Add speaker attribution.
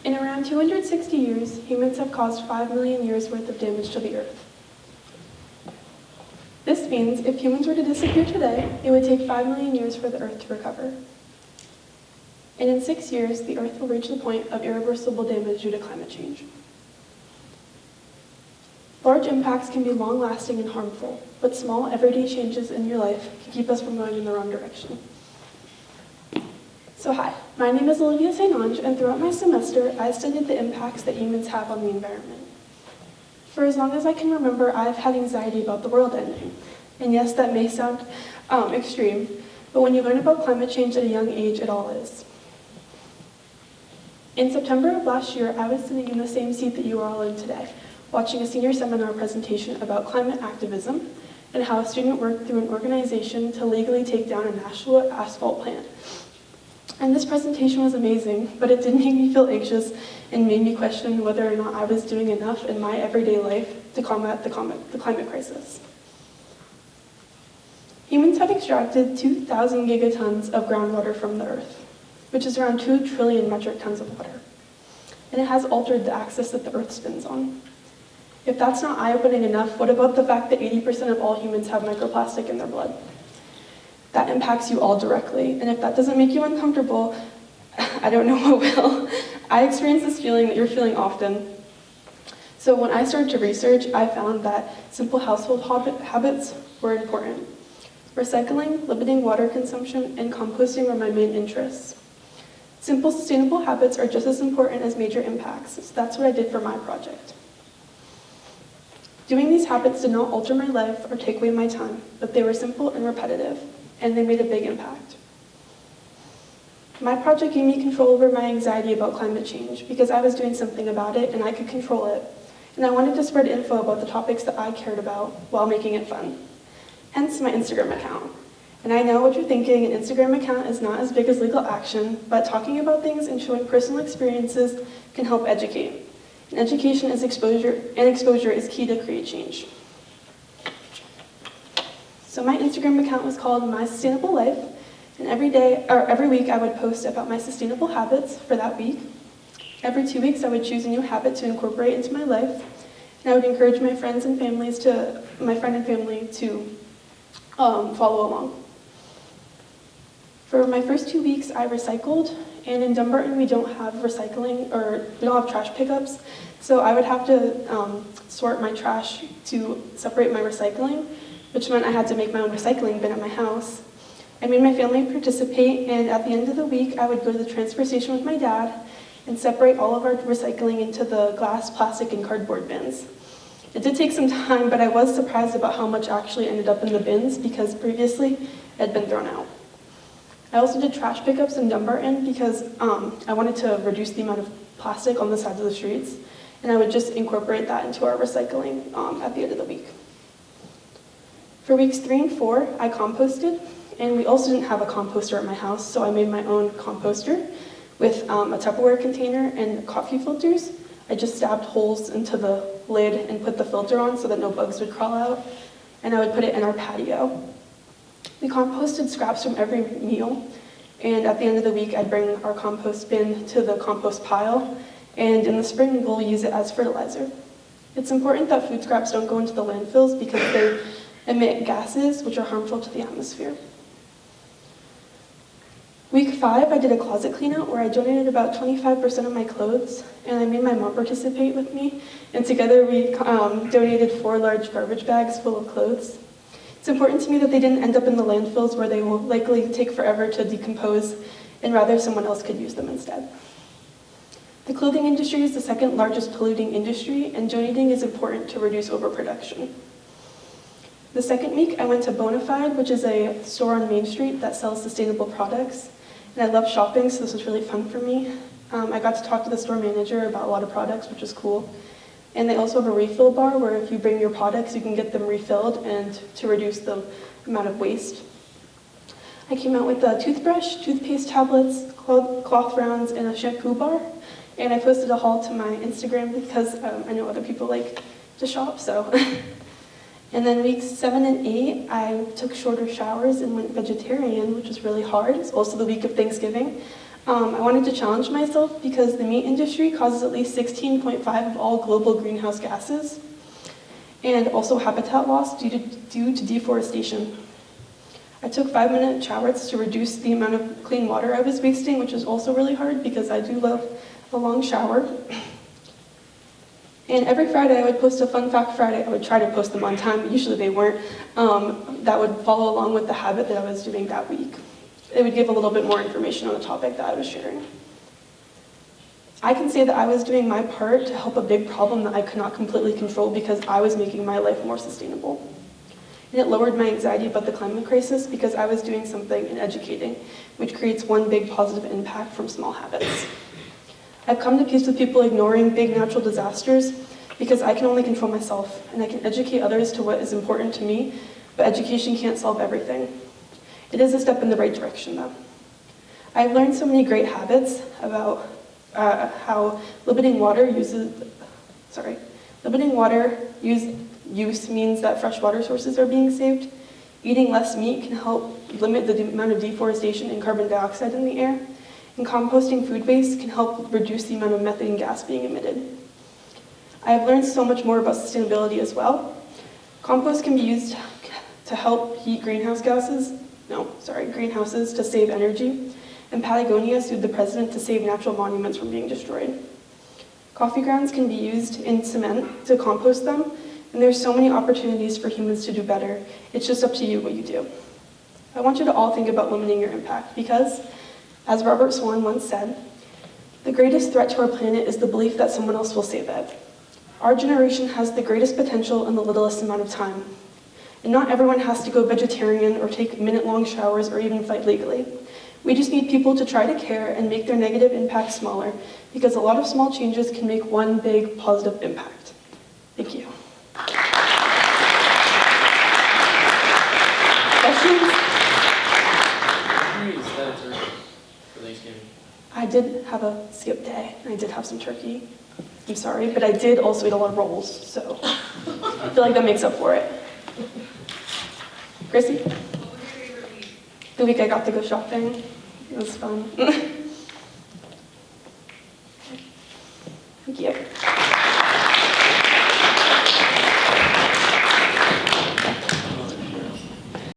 Speaker 1: In around 260 years, humans have caused 5 million years worth of damage to the Earth. This means if humans were to disappear today, it would take 5 million years for the Earth to recover. And in 6 years, the Earth will reach the point of irreversible damage due to climate change. Large impacts can be long-lasting and harmful, but small, everyday changes in your life can keep us from going in the wrong direction. So hi, my name is Olivia, and throughout my semester, I studied the impacts that humans have on the environment. For as long as I can remember, I've had anxiety about the world ending. And yes, that may sound extreme, but when you learn about climate change at a young age, it all is. In September of last year, I was sitting in the same seat that you are all in today, watching a senior seminar presentation about climate activism and how a student worked through an organization to legally take down a national asphalt plant. And this presentation was amazing, but it did make me feel anxious and made me question whether or not I was doing enough in my everyday life to combat the climate crisis. Humans have extracted 2,000 gigatons of groundwater from the Earth, which is around 2 trillion metric tons of water. And it has altered the axis that the Earth spins on. If that's not eye-opening enough, what about the fact that 80% of all humans have microplastic in their blood? That impacts you all directly, and if that doesn't make you uncomfortable, I don't know what will. I experience this feeling that you're feeling often. So when I started to research, I found that simple household habits were important. Recycling, limiting water consumption, and composting were my main interests. Simple, sustainable habits are just as important as major impacts, so that's what I did for my project. Doing these habits did not alter my life or take away my time, but they were simple and repetitive, and they made a big impact. My project gave me control over my anxiety about climate change because I was doing something about it and I could control it. And I wanted to spread info about the topics that I cared about while making it fun. Hence my Instagram account. And I know what you're thinking, an Instagram account is not as big as legal action, but talking about things and showing personal experiences can help educate. And education is exposure, and exposure is key to create change. So my Instagram account was called My Sustainable Life, and every week I would post about my sustainable habits for that week. Every 2 weeks I would choose a new habit to incorporate into my life, and I would encourage my friend and family to follow along. For my first 2 weeks I recycled, and in Dumbarton we don't have recycling, or we don't have trash pickups, so I would have to sort my trash to separate my recycling, which meant I had to make my own recycling bin at my house. I made my family participate, and at the end of the week, I would go to the transfer station with my dad and separate all of our recycling into the glass, plastic, and cardboard bins. It did take some time, but I was surprised about how much actually ended up in the bins because previously it had been thrown out. I also did trash pickups in Dumbarton because I wanted to reduce the amount of plastic on the sides of the streets, and I would just incorporate that into our recycling at the end of the week. For weeks 3 and 4, I composted, and we also didn't have a composter at my house, so I made my own composter with a Tupperware container and coffee filters. I just stabbed holes into the lid and put the filter on so that no bugs would crawl out, and I would put it in our patio. We composted scraps from every meal, and at the end of the week, I'd bring our compost bin to the compost pile, and in the spring, we'll use it as fertilizer. It's important that food scraps don't go into the landfills because they emit gases which are harmful to the atmosphere. Week 5, I did a closet cleanout where I donated about 25% of my clothes, and I made my mom participate with me, and together we donated 4 large garbage bags full of clothes. It's important to me that they didn't end up in the landfills where they will likely take forever to decompose, and rather someone else could use them instead. The clothing industry is the second largest polluting industry, and donating is important to reduce overproduction. The second week, I went to Bonafide, which is a store on Main Street that sells sustainable products. And I love shopping, so this was really fun for me. I got to talk to the store manager about a lot of products, which was cool. And they also have a refill bar where if you bring your products, you can get them refilled and to reduce the amount of waste. I came out with a toothbrush, toothpaste tablets, cloth rounds, and a shampoo bar. And I posted a haul to my Instagram because I know other people like to shop, so. And then weeks 7 and 8, I took shorter showers and went vegetarian, which was really hard. It's also the week of Thanksgiving. I wanted to challenge myself because the meat industry causes at least 16.5 of all global greenhouse gases, and also habitat loss due to deforestation. I took 5-minute showers to reduce the amount of clean water I was wasting, which is also really hard because I do love a long shower. And every Friday I would post a Fun Fact Friday. I would try to post them on time, but usually they weren't. That would follow along with the habit that I was doing that week. It would give a little bit more information on the topic that I was sharing. I can say that I was doing my part to help a big problem that I could not completely control because I was making my life more sustainable. And it lowered my anxiety about the climate crisis because I was doing something and educating, which creates one big positive impact from small habits. I've come to peace with people ignoring big natural disasters because I can only control myself and I can educate others to what is important to me, but education can't solve everything. It is a step in the right direction though. I've learned so many great habits about how limiting water use means that fresh water sources are being saved. Eating less meat can help limit the amount of deforestation and carbon dioxide in the air. And composting food waste can help reduce the amount of methane gas being emitted. I have learned so much more about sustainability as well. Compost can be used to help heat greenhouses to save energy. And Patagonia sued the president to save natural monuments from being destroyed. Coffee grounds can be used in cement to compost them, and there's so many opportunities for humans to do better. It's just up to you what you do. I want you to all think about limiting your impact because, as Robert Swan once said, the greatest threat to our planet is the belief that someone else will save it. Our generation has the greatest potential in the littlest amount of time. And not everyone has to go vegetarian or take minute-long showers or even fight legally. We just need people to try to care and make their negative impact smaller because a lot of small changes can make one big positive impact. Thank you. Questions? I did have a skip day, and I did have some turkey. I'm sorry, but I did also eat a lot of rolls, so I feel like that makes up for it. Gracie?
Speaker 2: What was your favorite week?
Speaker 1: The week I got to go shopping. It was fun.